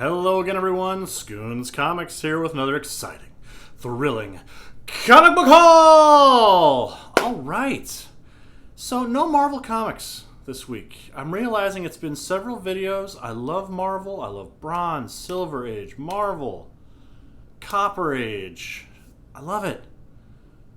Hello again, everyone. Scoons Comics here with another exciting, thrilling comic book haul! Alright, so no Marvel Comics this week. I'm realizing it's been several videos. I love Marvel. I love Bronze, Silver Age, Marvel, Copper Age. I love it.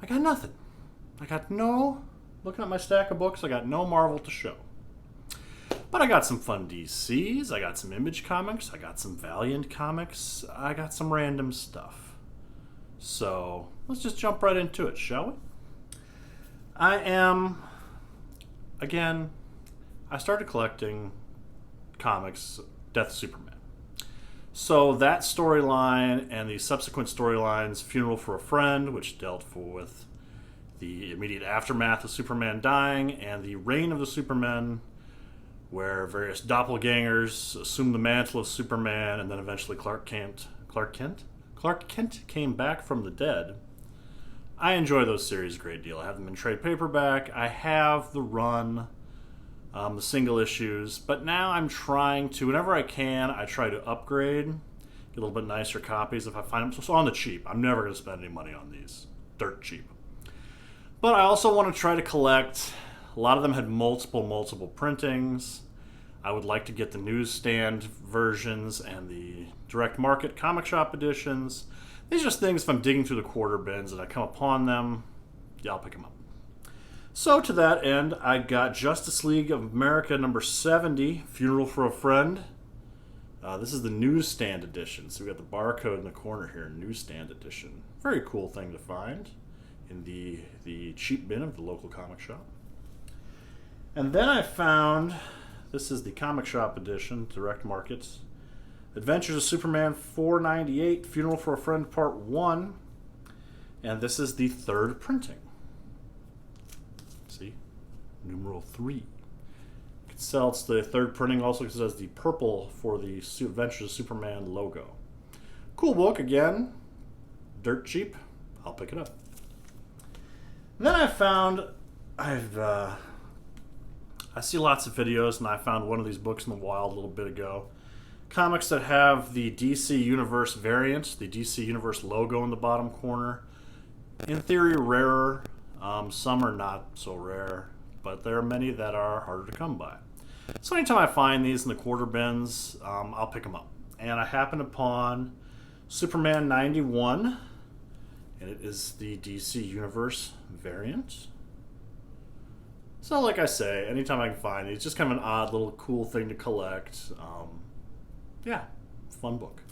I got nothing. Looking at my stack of books, I got no Marvel to show. But I got some fun DCs, I got some Image comics, I got some Valiant comics, I got some random stuff. So, let's just jump right into it, shall we? I started collecting comics, Death of Superman. So that storyline and the subsequent storylines, Funeral for a Friend, which dealt with the immediate aftermath of Superman dying, and the Reign of the Supermen, where various doppelgangers assume the mantle of Superman, and then eventually Clark Kent came back from the dead. I enjoy those series a great deal. I have them in trade paperback. I have the run, the single issues, but now I'm trying to, whenever I can, I try to upgrade, get a little bit nicer copies if I find them. So on the cheap. I'm never going to spend any money on these. Dirt cheap. But I also want to try to collect. A lot of them had multiple printings. I would like to get the newsstand versions and the direct market comic shop editions. These are just things, if I'm digging through the quarter bins and I come upon them, yeah, I'll pick them up. So to that end, I got Justice League of America number 70, Funeral for a Friend. This is the newsstand edition. So we got the barcode in the corner here, newsstand edition. Very cool thing to find in the cheap bin of the local comic shop. And then I found, this is the comic shop edition, direct markets, Adventures of Superman 498, Funeral for a Friend Part 1. And this is the third printing. See? Numeral 3. You can sell, it's the third printing also because it has the purple for the Adventures of Superman logo. Cool book, again. Dirt cheap. I'll pick it up. And then I found, I see lots of videos, and I found one of these books in the wild a little bit ago. Comics that have the DC Universe variant, the DC Universe logo in the bottom corner. In theory, rarer. Some are not so rare, but there are many that are harder to come by. So anytime I find these in the quarter bins, I'll pick them up. And I happened upon Superman 91, and it is the DC Universe variant. So like I say, anytime I can find it, it's just kind of an odd little cool thing to collect. Yeah, fun book.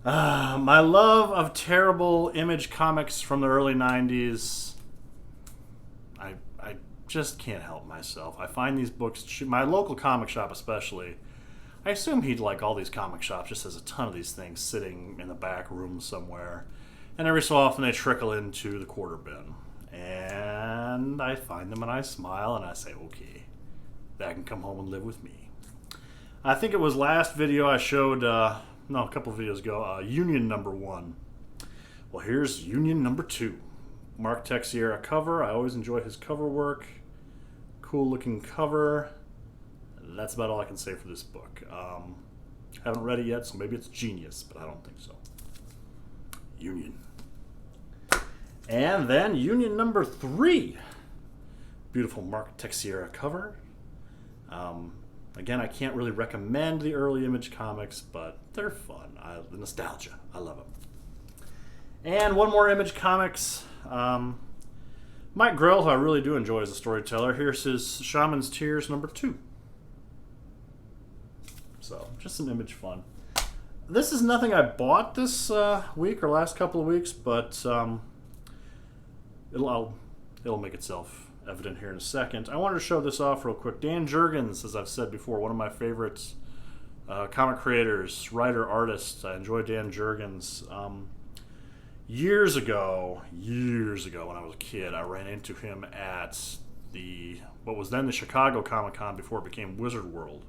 My love of terrible Image comics from the early 90s, I just can't help myself. I find these books, my local comic shop especially, I assume he'd like all these comic shops, just has a ton of these things sitting in the back room somewhere. And every so often they trickle into the quarter bin. And I find them and I smile and I say, okay, that can come home and live with me. I think it was last video I showed, a couple of videos ago, Union number 1. Well, here's Union number 2. Mark Texiera cover. I always enjoy his cover work. Cool looking cover. That's about all I can say for this book. Haven't read it yet, so maybe it's genius, but I don't think so. Union. And then Union number 3. Beautiful Mark Texiera cover. Again, I can't really recommend the early Image comics, but they're fun. The nostalgia. I love them. And one more Image comics. Mike Grell, who I really do enjoy as a storyteller. Here's his Shaman's Tears number 2. So, just some Image fun. This is nothing I bought this week or last couple of weeks, but it'll make itself evident here in a second. I wanted to show this off real quick. Dan Jurgens, as I've said before, one of my favorites comic creators, writer, artist. I enjoy Dan Jurgens. Years ago when I was a kid, I ran into him at what was then the Chicago Comic-Con before it became Wizard World.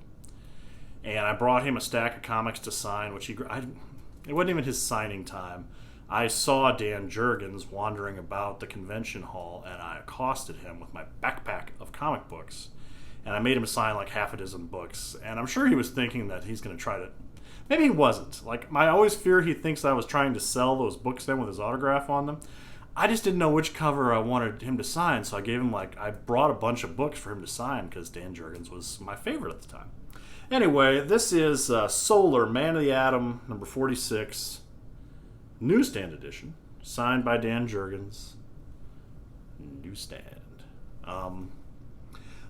And I brought him a stack of comics to sign, which it wasn't even his signing time. I saw Dan Jurgens wandering about the convention hall, and I accosted him with my backpack of comic books. and I made him sign like half a dozen books. And I'm sure he was thinking that he's going to try to. Maybe he wasn't. Like, I always fear he thinks I was trying to sell those books then with his autograph on them. I just didn't know which cover I wanted him to sign, so I gave him, like, I brought a bunch of books for him to sign because Dan Jurgens was my favorite at the time. Anyway, this is Solar, Man of the Atom, number 46, newsstand edition, signed by Dan Jurgens. Newsstand.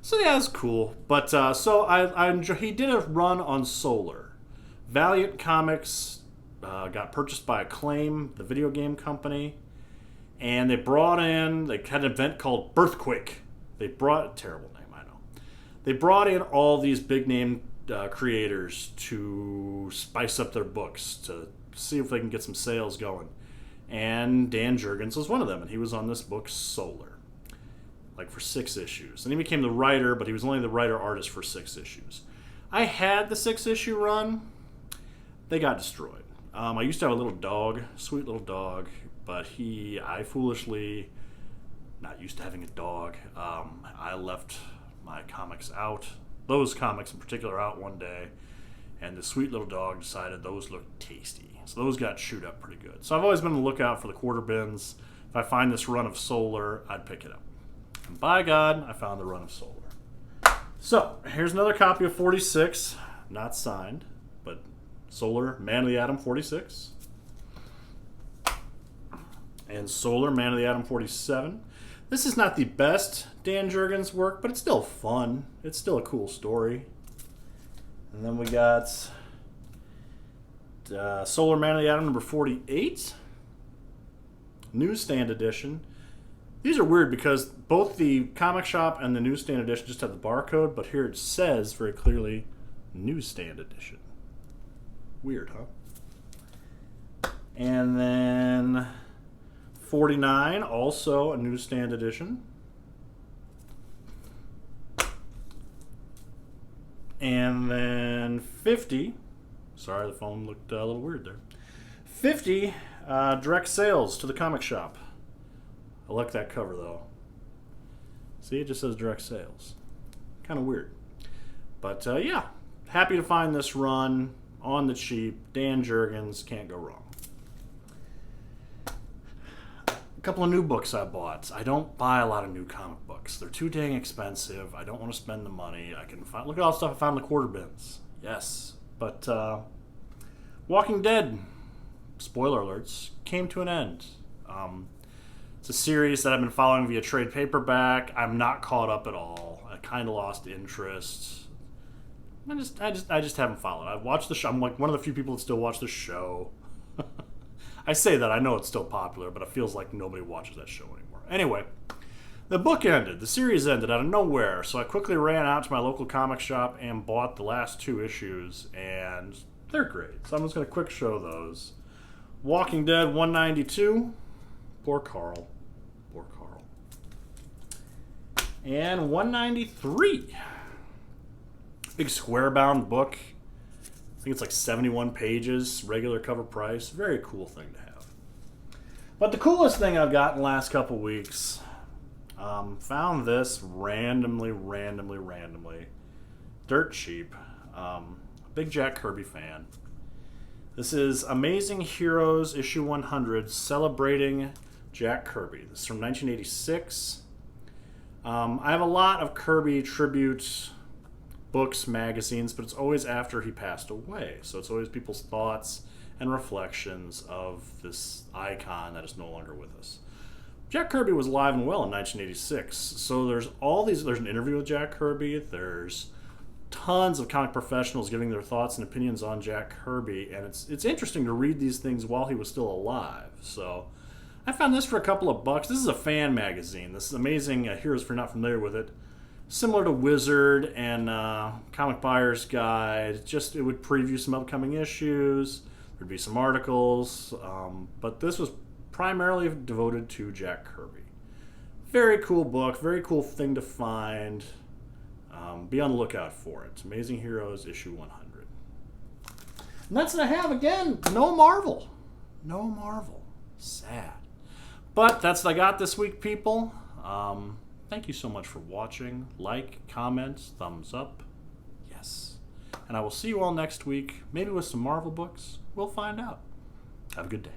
So yeah, it's cool. But so I enjoy, he did a run on Solar. Valiant Comics got purchased by Acclaim, the video game company, and they had an event called Birthquake. Terrible name, I know. They brought in all these big name creators to spice up their books, to see if they can get some sales going. And Dan Jurgens was one of them, and he was on this book, Solar, like for 6 issues. And he became the writer, but he was only the writer-artist for 6 issues. I had the 6-issue run. They got destroyed. I used to have a little dog, sweet little dog, but I foolishly, not used to having a dog, I left my comics out, those comics in particular, out one day, and the sweet little dog decided those looked tasty. So those got chewed up pretty good. So I've always been on the lookout for the quarter bins. If I find this run of Solar, I'd pick it up. And by God, I found the run of Solar. So here's another copy of 46, not signed, but Solar, Man of the Atom 46. And Solar, Man of the Atom 47. This is not the best Dan Jurgens work, but it's still fun. It's still a cool story. And then we got Solar, Man of the Atom number 48. Newsstand edition. These are weird because both the comic shop and the newsstand edition just have the barcode, but here it says very clearly Newsstand edition. Weird, huh? And then 49, also a newsstand edition. And then 50, sorry, the phone looked a little weird there. 50, direct sales to the comic shop. I like that cover, though. See, it just says direct sales. Kind of weird. But, yeah, happy to find this run on the cheap. Dan Jurgens, can't go wrong. A couple of new books I bought. I don't buy a lot of new comic books. They're too dang expensive. I don't want to spend the money. I can find, look at all the stuff I found in the quarter bins. Yes. But Walking Dead, spoiler alerts, came to an end. It's a series that I've been following via trade paperback. I'm not caught up at all. I kind of lost interest. I just haven't followed. I've watched the show. I'm like one of the few people that still watch the show. I say that, I know it's still popular, but it feels like nobody watches that show anymore. Anyway, the book ended. The series ended out of nowhere, so I quickly ran out to my local comic shop and bought the last 2 issues, and they're great. So I'm just going to quick show those. Walking Dead 192. Poor Carl. Poor Carl. And 193. Big square-bound book. I think it's like 71 pages, regular cover price. Very cool thing to have. But the coolest thing I've got in the last couple weeks, found this randomly, dirt cheap. Big Jack Kirby fan. This is Amazing Heroes issue 100, celebrating Jack Kirby. This is from 1986. I have a lot of Kirby tribute books, magazines, but it's always after he passed away. So it's always people's thoughts and reflections of this icon that is no longer with us. Jack Kirby was alive and well in 1986. So there's an interview with Jack Kirby. There's tons of comic professionals giving their thoughts and opinions on Jack Kirby, and it's interesting to read these things while he was still alive. So I found this for a couple of bucks. This is a fan magazine. This is Amazing Heroes, if you're not familiar with it. Similar to Wizard and Comic Buyer's Guide. Just it would preview some upcoming issues. There'd be some articles, but this was primarily devoted to Jack Kirby. Very cool book, very cool thing to find. Be on the lookout for it. Amazing Heroes issue 100. And that's what I have. Again, no Marvel. No Marvel. Sad. But that's what I got this week, people. Thank you so much for watching. Like, comments, thumbs up. Yes. And I will see you all next week, maybe with some Marvel books. We'll find out. Have a good day.